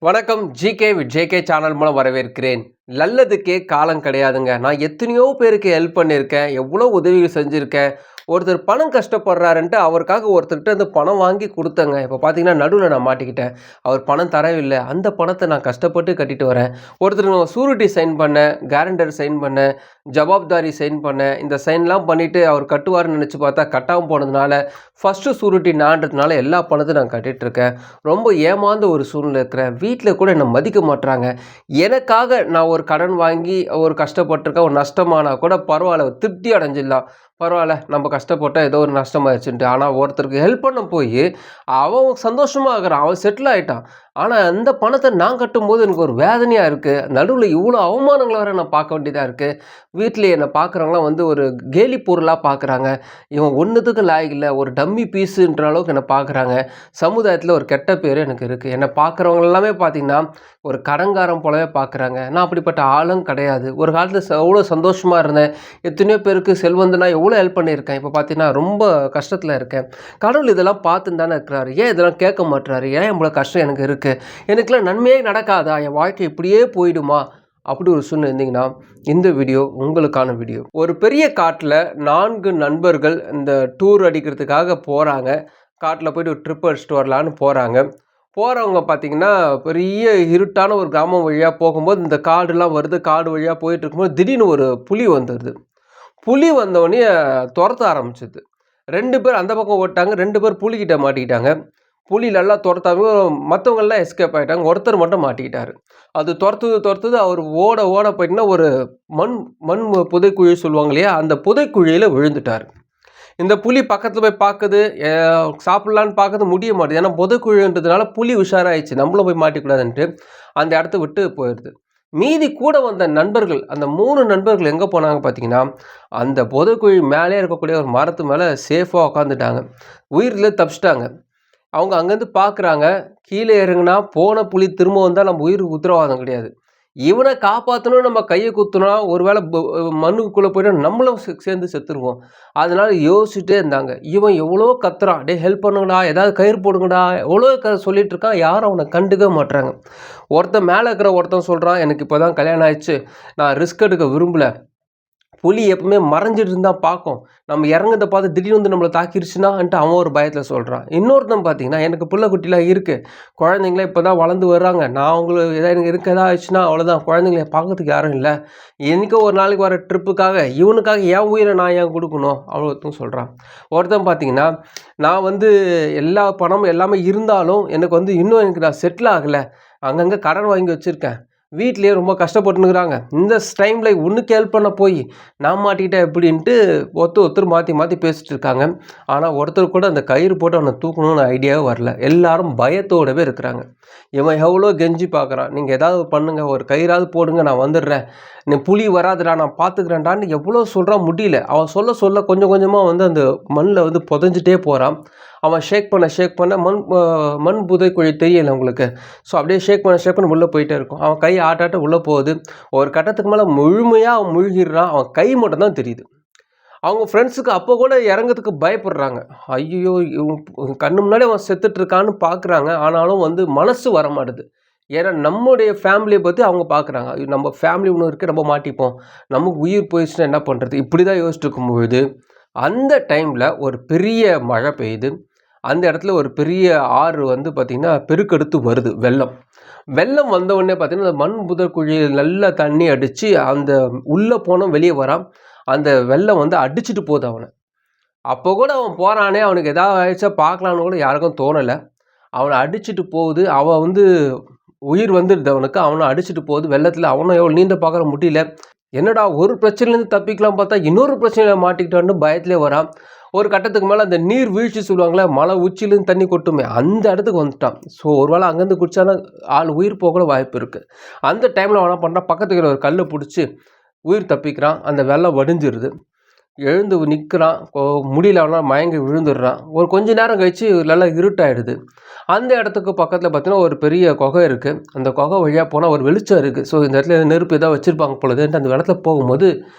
வணக்கம். GK with JK channel மூலம் வரவேற்கிறேன். நல்லதுக்கே காலம் கிடையாதுங்க. நான் எத்தனையோ பேருக்கு ஹெல்ப் பண்ணியிருக்கேன். எவ்வளோ உதவிகள் செஞ்சுருக்கேன். ஒருத்தர் பணம் கஷ்டப்படுறாருன்ட்டு அவருக்காக ஒருத்தர்கிட்ட இருந்து பணம் வாங்கி குடுத்தேங்க. இப்போ பார்த்தீங்கன்னா, நடுவுல நான் மாட்டிக்கிட்டேன். அவர் பணம் தரவில்ல. அந்த பணத்த நான் கஷ்டப்பட்டு கட்டிட்டு வரேன். ஒருத்தருக்கு நான் ஷூரிட்டி சைன் பண்ணேன், கேரண்டர் சைன் பண்ணேன், ஜவாப்தாரி சைன் பண்ணேன். இந்த சைன்லாம் பண்ணிட்டு அவர் கட்டுவாருன்னு நெனச்சு பார்த்தா, கட்டாம போனதுனால, ஃபர்ஸ்ட்டு ஷூரிட்டி நான்றதுனால எல்லா பணத்தையும் நான் கட்டிட்டுருக்கேன். ரொம்ப ஏமாந்த ஒரு சூழ்நிலையில இருக்கிறேன். வீட்ல கூட என்ன மதிக்க மாட்றாங்க. எனக்காக நான் ஒரு கடன் வாங்கி ஒரு கஷ்டப்பட்டுருக்கேன். ஒரு நஷ்டமானா கூட பரவால்ல. திருப்தி அடைஞ்சிடலாம். பரவால்ல. நம்ம கஷ்டப்பட்டா ஏதோ ஒரு நஷ்டமாயிருச்சுன்ட்டு. ஆனா ஒருத்தருக்கு ஹெல்ப் பண்ண போயி, அவன் சந்தோஷமா இருக்கிறான். அவன் செட்டில் ஆயிட்டான். ஆனா அந்த பணத்த நான் கட்டும்போது எனக்கு ஒரு வேதனையா இருக்கு. நடுவுல இவ்ளோ அவமானங்கள வேற நான் பார்க்க வேண்டியதா இருக்கு. வீட்ல என்ன பார்க்குறவங்கலாம் வந்து ஒரு கேலி பொருளா பார்க்குறாங்க. இவன் ஒண்ணுத்துக்கும் லாயக்கு இல்ல. ஒரு டம்மி பீஸுன்ற அளவுக்கு என்ன பார்க்குறாங்க. சமுதாயத்தில ஒரு கெட்ட பேரு எனக்கு இருக்கு. என்ன பார்க்குறவங்க எல்லாமே பார்த்தீங்கன்னா, ஒரு கடன்காரன் போலவே பார்க்குறாங்க. நான் அப்படிப்பட்ட ஆளும் கிடையாது. ஒரு காலத்தில எவ்வளோ சந்தோஷமா இருந்தேன். எத்தனையோ பேருக்கு செல்வந்தனா எவ்வளோ ஹெல்ப் பண்ணியிருக்கேன். இப்போ பார்த்தீங்கன்னா, ரொம்ப கஷ்டத்தில இருக்கேன். கடவுள் இதெல்லாம் பார்த்துன்னு தானே இருக்கிறாரு. ஏன் இதெல்லாம் கேட்க மாட்றாரு? ஏன் இவ்வளோ கஷ்டம் எனக்கு இருக்கு? எனக்கெல்லாம் நன்மையே நடக்காதா? என் வாழ்க்கை இப்படியே போயிடுமா? அப்படி ஒரு சூழ்நிலை இருந்தீங்கன்னா, இந்த வீடியோ உங்களுக்கான வீடியோ. ஒரு பெரிய காட்டுல 4 நண்பர்கள் இந்த டூர் அடிக்கிறதுக்காக போறாங்க. காட்டுல போயிட்டு ஒரு ட்ரிப் அடிச்சுட்டு வரலான்னு போறாங்க. போறவங்க பார்த்தீங்கன்னா, பெரிய இருட்டான ஒரு கிராமம் வழியா போகும்போது, இந்த காடுலாம் வருது. காடு வழியா போயிட்டு இருக்கும்போது, திடீர்னு ஒரு புலி வந்துருது. புலி வந்தோனயே தொரத்த ஆரம்பிச்சுது. 2 பேர் அந்த பக்கம் ஓட்டாங்க. 2 பேர் புலிகிட்ட மாட்டிக்கிட்டாங்க. புலி நல்லா தொரத்தாம மத்தவங்கலாம் எஸ்கேப் ஆயிட்டாங்க. ஒருத்தர் மட்டும் மாட்டிக்கிட்டாரு. அது தொரத்துது. அவர் ஓட ஓட போயிட்டுனா ஒரு மண் மண் புதைக்குழி சொல்லுவாங்க இல்லையா? அந்த புதைக்குழியில விழுந்துட்டாரு. இந்த புலி பக்கத்துல போய் பாக்குது. சாப்பிடலான்னு பாக்குது முடிய மாட்டுது. ஏன்னா புதைக்குழின்றதுனால புலி உஷாராயிடுச்சு. நம்மளும் போய் மாட்டிக்கூடாதுன்ட்டு அந்த இடத்த விட்டு போயிடுது. மீதி கூட வந்த நண்பர்கள், அந்த 3 நண்பர்கள் எங்க போனாங்க பார்த்தீங்கன்னா, அந்த புதைக்குழி மேலேயே இருக்கக்கூடிய ஒரு மரத்து மேல சேஃபா உட்காந்துட்டாங்க. உயிர்ல தப்பிச்சுட்டாங்க. அவங்க அங்கேருந்து பார்க்குறாங்க. கீழ இறங்குனா, போன புலி திரும்ப வந்தா நம்ம உயிருக்கு உத்தரவாதம் கிடையாது. இவன காப்பாத்தணும்னு நம்ம கைய குத்துனா, ஒரு வேள மண்ணுக்குள்ள போயிட்டா நம்மளும் சேர்ந்து செத்துருவோம். அதனால யோசிச்சுட்டே இருந்தாங்க. இவன் எவ்வளோ கத்துறான். "டேய் ஹெல்ப் பண்ணுங்கடா, ஏதாவது கயிறு போடுங்கடா" எவ்வளோ சொல்லிட்டு இருக்கான். யாரும் அவன கண்டுக்கவே மாட்றாங்க. ஒருத்தன் மேல இருக்கிற ஒருத்தன் சொல்றான், "எனக்கு இப்ப தான் கல்யாணம் ஆயிடுச்சு. நான் ரிஸ்க் எடுக்க விரும்பல." புலி எப்பவுமே மறைஞ்சிட்டு இருந்தா பார்க்கும். நம்ம இறங்குறத பார்த்து திடீர்னு வந்து நம்மள தாக்கிருச்சுனான்ட்டு அவன் ஒரு பயத்துல சொல்றான். இன்னொருத்தன் பார்த்தீங்கன்னா, எனக்கு புள்ள குட்டிலாம் இருக்கு. குழந்தைங்கலாம் இப்ப தான் வளர்ந்து வர்றாங்க. நான் எனக்கு எதா ஆயிடுச்சுன்னா அவ்வளோதான். குழந்தைங்கள பார்க்கறதுக்கு யாரும் இல்ல. என்னைக்கோ ஒரு நாளைக்கு வர ட்ரிப்புக்காக இவனுக்காக என் உயிர நான் ஏன் குடுக்கணும்? ஒருத்தன் சொல்றான். ஒருத்தன் பார்த்தீங்கன்னா, நான் வந்து எல்லா பணமும் எல்லாமே இருந்தாலும் எனக்கு வந்து இன்னும் நான் செட்டில் ஆகல. அங்கங்க கடன் வாங்கி வச்சிருக்கேன். வீட்லயே ரொம்ப கஷ்டப்பட்டுன்னுருக்காங்க. இந்த டைம்ல உனக்கு ஹெல்ப் பண்ண போய் நான் மாட்டிக்கிட்டேன் எப்படின்ட்டு ஒருத்தர் மாத்தி மாத்தி பேசிட்டு இருக்காங்க. ஆனா ஒருத்தர் கூட அந்த கயிறு போட்டு அவன தூக்கணும்னு ஐடியாவே வரல. எல்லாரும் பயத்தோடவே இருக்கிறாங்க. இவன் எவ்வளோ கெஞ்சி பார்க்குறான். நீங்க ஏதாவது பண்ணுங்க. ஒரு கயிறாவது போடுங்க நான் வந்துடுறேன். நீ புலி வராதுடா நான் பார்த்துக்கிறேன்டான்னு எவ்வளோ சொல்றான் முடியல. அவன் சொல்ல சொல்ல கொஞ்சம் கொஞ்சமா வந்து அந்த மண்ல வந்து புதைஞ்சுட்டே போறான். அவன் ஷேக் பண்ண மண் புதைக்குழி தெரியல உங்களுக்கு. ஸோ அப்படியே ஷேக் பண்ண உள்ள போயிட்டே இருக்கும். அவன் கை ஆட்ட உள்ள போகுது. ஒரு கட்டத்துக்கு மேல முழுமையா அவன் முழுகிடுறான். அவன் கை மட்டும் தான் தெரியுது. அவங்க ஃப்ரெண்ட்ஸுக்கு அப்போ கூட இறங்கறதுக்கு பயப்படுறாங்க. ஐய்யயோ! இவன் கண்ணு முன்னாடி அவன் செத்துட்டு இருக்கான்னு பார்க்குறாங்க. ஆனாலும் வந்து மனசு வரமாட்டுது. ஏன்னா நம்முடைய ஃபேமிலிய பத்தி அவங்க பார்க்குறாங்க. நம்ம ஃபேமிலி ஒண்ணு இருக்கு நம்ம மாட்டிப்போம். நமக்கு உயிர் போயிடுச்சுன்னா என்ன பண்றது? இப்படி தான் யோசிச்சுட்டு இருக்கும்பொழுது, அந்த டைம்ல ஒரு பெரிய மழை பெய்யுது. அந்த இடத்துல ஒரு பெரிய ஆறு வந்து பார்த்தீங்கன்னா, பெருக்கெடுத்து வருது வெள்ளம். வெள்ளம் வந்த உடனே பார்த்தீங்கன்னா, அந்த மண் புதைக்குழியில நல்லா தண்ணி அடிச்சு, அந்த உள்ள போனவன் வெளிய வரான். அந்த வெள்ளம் வந்து அடிச்சுட்டு போகுது அவன. அப்போ கூட அவன் போறானே, அவனுக்கு ஏதாவது ஆயிடுச்சா பார்க்கலான்னு கூட யாருக்கும் தோணல. அவன அடிச்சுட்டு போகுது. அவன் வந்து உயிர் வந்துடுது அவனுக்கு. அவன அடிச்சுட்டு போகுது. வெள்ளத்துல அவனும் எவ்வளோ நீந்த பார்க்குற முடியல. என்னடா ஒரு பிரச்சனையிலேருந்து தப்பிக்கலாம் பார்த்தா, இன்னொரு பிரச்சனையில மாட்டிக்கிட்டான்னு பயத்திலே வரான். ஒரு கட்டத்துக்கு மேல அந்த நீர் வீழ்ச்சி சொல்லுவாங்கல்ல, மலை உச்சியிலேருந்து தண்ணி கொட்டுமே, அந்த இடத்துக்கு வந்துட்டான். ஸோ ஒரு வேளை அங்கேருந்து குடிச்சானா ஆள் உயிர் போக கூட வாய்ப்பு இருக்கு. அந்த டைம்ல அவன் என்ன பண்றான், பக்கத்துல இருக்கிற ஒரு கல்ல புடிச்சு உயிர் தப்பிக்கிறான். அந்த வெள்ளம் வடிஞ்சிருது. எழுந்து நிற்கிறான். முடியல அவனால மயங்கி விழுந்துடுறான். ஒரு கொஞ்ச நேரம் கழிச்சு நல்லா இருட்டாயிடுது. அந்த இடத்துக்கு பக்கத்துல பார்த்தீங்கன்னா, ஒரு பெரிய குகை இருக்கு. அந்த குகை வழியா போனா ஒரு வெளிச்சம் இருக்கு. ஸோ இந்த இடத்துல நெருப்பு ஏதாவது வச்சிருப்பாங்க போலதுன்ட்டு அந்த இடத்துல போகும்போது,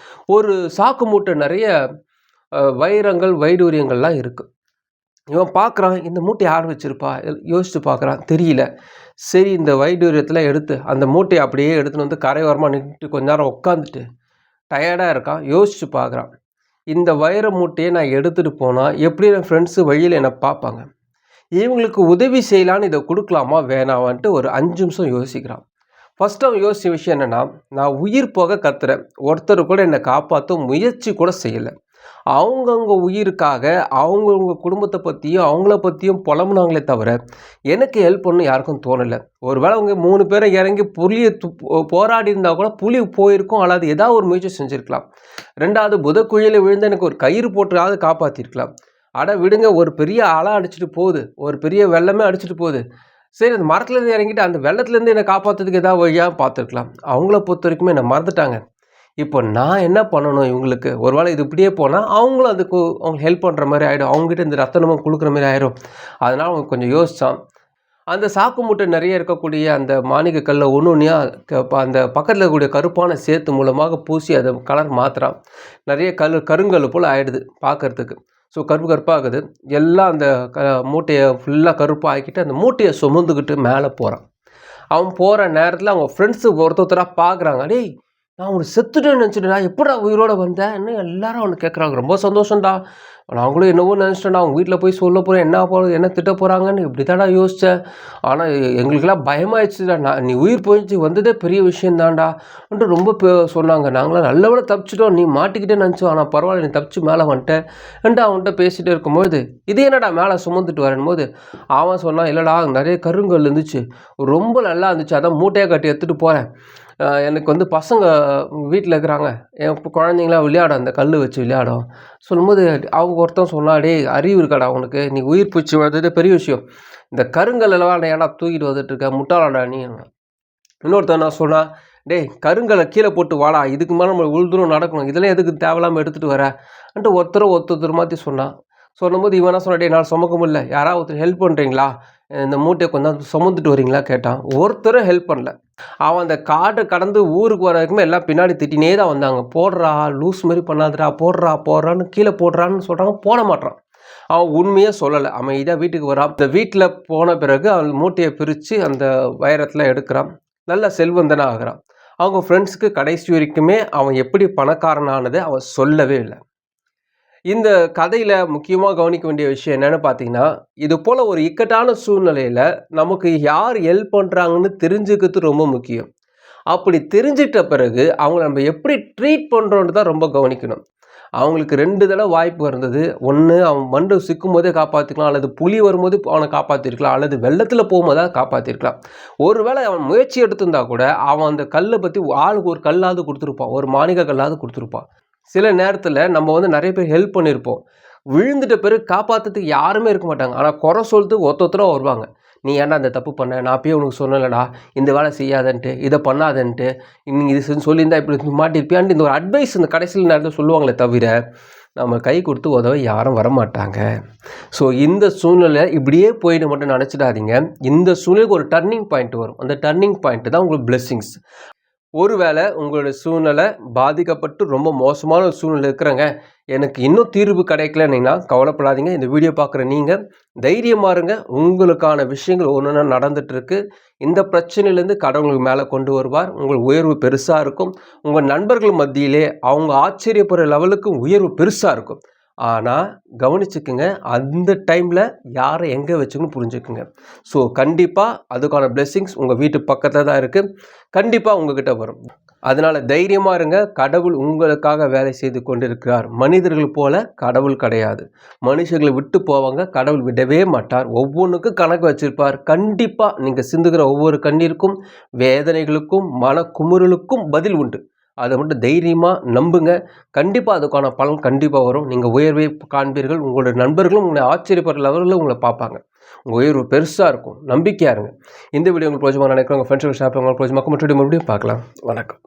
ஒரு சாக்கு மூட்டை நெறைய வைரங்கள், வைடூரியங்கள்லாம் இருக்கு. இவன் பார்க்குறான், இந்த மூட்டை யார் வச்சிருப்பா? யோசிச்சு பார்க்குறான், தெரியல. சரி இந்த வைடூரியத்தில் எடுத்து அந்த மூட்டையை அப்படியே எடுத்துன்னு வந்து கரையோரமாக நின்றுட்டு கொஞ்ச நேரம் உட்காந்துட்டு டயர்டாக இருக்கான். யோசிச்சு பார்க்குறான், இந்த வைர மூட்டையை நான் எடுத்துகிட்டு போனால் எப்படி என் ஃப்ரெண்ட்ஸு வழியில் என்னை பார்ப்பாங்க, இவங்களுக்கு உதவி செய்யலான்னு இதை கொடுக்கலாமா வேணாமான்ட்டு ஒரு 5 நிமிஷம் யோசிக்கிறான். ஃபஸ்ட்டு அவன் யோசித்த விஷயம் என்னென்னா, நான் உயிர் போக கத்துறேன், ஒருத்தர் கூட என்னை காப்பாற்ற முயற்சி கூட செய்யலை. அவங்கவுங்க உயிருக்காக அவங்கவுங்க குடும்பத்தை பற்றியும் அவங்கள பற்றியும் புலம்புனாங்களே தவிர எனக்கு ஹெல்ப் பண்ணணும் யாருக்கும் தோணலை. ஒரு வேளை அவங்க 3 பேரை இறங்கி புலியை போராடி இருந்தால் கூட புலி போயிருக்கும், அல்லது ஏதாவது ஒரு முயற்சி செஞ்சுருக்கலாம். 2வது புதக்குழியில் விழுந்து எனக்கு ஒரு கயிறு போட்டுறாவது காப்பாற்றிருக்கலாம். அட விடுங்க, ஒரு பெரிய அலை அடிச்சுட்டு போகுது, ஒரு பெரிய வெள்ளமே அடிச்சுட்டு போகுது, சரி அந்த மரத்துலேருந்து இறங்கிட்டு அந்த வெள்ளத்துலேருந்து என்னை காப்பாற்றுறதுக்கு ஏதாவது வழியாக பார்த்துருக்கலாம். அவங்கள பொறுத்த வரைக்குமே என்னை மறந்துட்டாங்க. இப்போ நான் என்ன பண்ணணும் இவங்களுக்கு? ஒரு வேளை இது இப்படியே போனால் அவங்களும் அதுக்கு அவங்க ஹெல்ப் பண்ணுற மாதிரி ஆகிடும், அவங்ககிட்ட இந்த ரத்தனமும் கொடுக்குற மாதிரி ஆயிடும். அதனால் அவங்க கொஞ்சம் யோசித்தான். அந்த சாக்கு மூட்டை நிறைய இருக்கக்கூடிய அந்த மாணிக்க கல்லை ஒன்று ஒன்றையாக அந்த பக்கத்தில் இருக்கக்கூடிய கருப்பான சேத்து மூலமாக பூசி அதை கலர் மாற்றுறான். நிறைய கருங்கல் போல் ஆகிடுது பார்க்குறதுக்கு. ஸோ கருப்பு கருப்பாகுது. எல்லாம் அந்த மூட்டையை ஃபுல்லாக கருப்பாக ஆக்கிட்டு அந்த மூட்டையை சுமந்துக்கிட்டு மேலே போகிறான். அவன் போகிற நேரத்தில் அவங்க ஃப்ரெண்ட்ஸு ஒருத்தராக பார்க்குறாங்க. டேய், நான் அவனுக்கு செத்துட்டேன்னு நினச்சிட்டேன்டா, எப்படா உயிரோடு வந்தேன் இன்னும் எல்லாரும் அவனுக்கு கேட்குறாங்க. ரொம்ப சந்தோஷம்டா, நாங்களும் என்னவோ நினச்சிட்டேன்டா, அவங்க வீட்டில் போய் சொல்ல போகிறேன், என்ன போகிறது என்ன திட்ட போகிறாங்கன்னு இப்படி தான்டா யோசித்தேன். ஆனால் எங்களுக்கெல்லாம் பயமாயிடுச்சுடா, நீ உயிர் போயிடுச்சு வந்ததே பெரிய விஷயந்தான்டான்ட்டு ரொம்ப சொன்னாங்க. நாங்களாம் நல்லவளை தப்பிச்சிட்டோம், நீ மாட்டிக்கிட்டே நினச்சோம், ஆனால் பரவாயில்ல நீ தப்பிச்சு மேலே வந்துட்டேன்ட்டு அவன்கிட்ட பேசிகிட்டே இருக்கும்போது இது என்னடா மேலே சுமந்துட்டு வரணும்போது அவன் சொன்னான், இல்லைடா நிறைய கருங்கல் இருந்துச்சு, ரொம்ப நல்லா இருந்துச்சு, அதான் மூட்டையாக கட்டி எடுத்துகிட்டு போகிறேன். எனக்கு வந்து பசங்க வீட்டில் இருக்கிறாங்க, என் குழந்தைங்களாம் விளையாடும், அந்த கல் வச்சு விளையாடும் சொல்லும்போது அவங்க ஒருத்தன் சொன்னா, டே அறிவு இருக்காடா உனக்கு, நீ உயிர் பூச்சி வந்தது பெரிய விஷயம், இந்த கருங்கல்லாம் ஏன்னா தூக்கிட்டு வந்துட்டு இருக்க முட்டாளாடா நீ. இன்னொருத்தன் நான் சொன்னா, டேய் கருங்கலை கீழே போட்டு வாடா, இதுக்கு மேலே நம்ம உழுதுரும் நடக்கணும், இதெல்லாம் எதுக்கு தேவையில்லாமல் எடுத்துகிட்டு வரன்ட்டு ஒருத்தர் மாற்றி சொன்னான். சொல்லும்போது இவன் என்ன சொன்னா, டே நான் சுமக்க முடியல, யாராவது ஒருத்தர் ஹெல்ப் பண்ணுறீங்களா, இந்த மூட்டையை கொஞ்சம் சுமந்துட்டு வரீங்களா கேட்டான். ஒருத்தரும் ஹெல்ப் பண்ணல. அவன் அந்த காட்டை கடந்து ஊருக்கு வர வரைக்குமே எல்லாம் பின்னாடி திட்டினே தான் வந்தாங்க. போடுறா லூஸ் மாதிரி பண்ணாதடா, போடுறான்னு கீழே போடுறான்னு சொல்கிறாங்க, போட மாட்டான். அவன் உண்மையே சொல்லலை, அமைதியாக வீட்டுக்கு வரான். இந்த வீட்டில் போன பிறகு அவன் மூட்டையை பிரித்து அந்த வைரத்தில் எடுக்கிறான். நல்ல செல்வந்தனாக ஆகிறான். அவங்க ஃப்ரெண்ட்ஸுக்கு கடைசி வரைக்குமே அவன் எப்படி பணக்காரனானதை அவன் சொல்லவே இல்லை. இந்த கதையில் முக்கியமாக கவனிக்க வேண்டிய விஷயம் என்னென்னு பார்த்தீங்கன்னா, இது போல் ஒரு இக்கட்டான சூழ்நிலையில் நமக்கு யார் ஹெல்ப் பண்ணுறாங்கன்னு தெரிஞ்சுக்கிறது ரொம்ப முக்கியம். அப்படி தெரிஞ்சிட்ட பிறகு அவங்கள நம்ம எப்படி ட்ரீட் பண்ணுறோன்னு தான் ரொம்ப கவனிக்கணும். அவங்களுக்கு 2 தடவை வாய்ப்பு இருந்தது. ஒன்று அவன் மண்டு சிக்கும் போதே காப்பாற்றிக்கலாம், அல்லது புலி வரும்போது அவனை காப்பாற்றிருக்கலாம், அல்லது வெள்ளத்தில் போகும்போது காப்பாற்றிருக்கலாம். ஒருவேளை அவன் முயற்சி எடுத்திருந்தா கூட அவன் அந்த கல்லை பற்றி ஆளுக்கு ஒரு கல்லாவது கொடுத்துருப்பான், ஒரு மாணிக்க கல்லாவது கொடுத்துருப்பான். சில நேரத்தில் நம்ம வந்து நிறைய பேர் ஹெல்ப் பண்ணியிருப்போம், விழுந்துட்ட பிறகு காப்பாற்றுறதுக்கு யாருமே இருக்க மாட்டாங்க. ஆனால் குறை சொல்றதுக்கு ஒருத்தராக வருவாங்க. நீ ஏன்டா இந்த தப்பு பண்ண, நான் அப்பயே உனக்கு சொன்னலடா, இந்த வேலை செய்யாதன்ட்டு, இதை பண்ணாதன்ட்டு, நீங்கள் இது சொல்லியிருந்தா இப்படி மாட்டிருப்பியான்ட்டு இந்த ஒரு அட்வைஸ் இந்த கடைசியில் நேரத்தில் சொல்லுவாங்களே தவிர நம்ம கை கொடுத்து உதவ யாரும் வரமாட்டாங்க. ஸோ இந்த சூழ்நிலை இப்படியே போயிட்டு மட்டும் நினச்சிடாதீங்க. இந்த சூழ்நிலைக்கு ஒரு டர்னிங் பாயிண்ட் வரும். அந்த டர்னிங் பாயிண்ட் தான் உங்களுக்கு பிளெஸ்ஸிங்ஸ். ஒருவேளை உங்களுடைய சூழ்நிலை பாதிக்கப்பட்டு ரொம்ப மோசமான ஒரு சூழ்நிலை இருக்கிறங்க, எனக்கு இன்னும் தீர்வு கிடைக்கலன்னா கவலைப்படாதீங்க. இந்த வீடியோ பார்க்குற நீங்கள் தைரியமாக இருங்க. உங்களுக்கான விஷயங்கள் ஒன்று நடந்துட்டு இருக்கு. இந்த பிரச்சனையிலேருந்து கடவுளுக்கு மேலே கொண்டு வருவார். உங்கள் உயர்வு பெருசாக இருக்கும். உங்கள் நண்பர்கள் மத்தியிலே அவங்க ஆச்சரியப்படுற லெவலுக்கு உயர்வு பெருசாக இருக்கும். ஆனால் கவனிச்சுக்குங்க, அந்த டைமில் யாரை எங்கே வச்சுக்கணும் புரிஞ்சுக்குங்க. ஸோ கண்டிப்பாக அதுக்கான பிளெஸ்ஸிங்ஸ் உங்கள் வீட்டு பக்கத்தில் தான் இருக்குது, கண்டிப்பாக உங்ககிட்ட வரும். அதனால் தைரியமாக இருங்க. கடவுள் உங்களுக்காக வேலை செய்து கொண்டிருக்கிறார். மனிதர்கள் போல கடவுள் கிடையாது. மனுஷர்களை விட்டு போவாங்க, கடவுள் விடவே மாட்டார். ஒவ்வொன்றுக்கும் கணக்கு வச்சிருப்பார். கண்டிப்பாக நீங்கள் சிந்துகிற ஒவ்வொரு கண்ணீருக்கும், வேதனைகளுக்கும், மன குமுறலுக்கும் பதில் உண்டு. அதை மட்டும் தைரியமாக நம்புங்க. கண்டிப்பாக அதுக்கான பலன் கண்டிப்பாக வரும். நீங்கள் உயர்வை காண்பீர்கள். உங்களுடைய நண்பர்களும் உங்களை ஆச்சரியப்படுற லெவலில் உங்களை பார்ப்பாங்க. உங்கள் உயர்வு பெருசாக இருக்கும். நம்பிக்கையாக இருங்க. இந்த வீடியோ உங்களுக்கு பிரோஜனமாக நினைக்கிறேன். உங்கள் ஃப்ரெண்ட்ஸுக்கு ஷேர் பண்ணுங்க. பிரோஜனமாக மறுபடியும் பார்க்கலாம். வணக்கம்.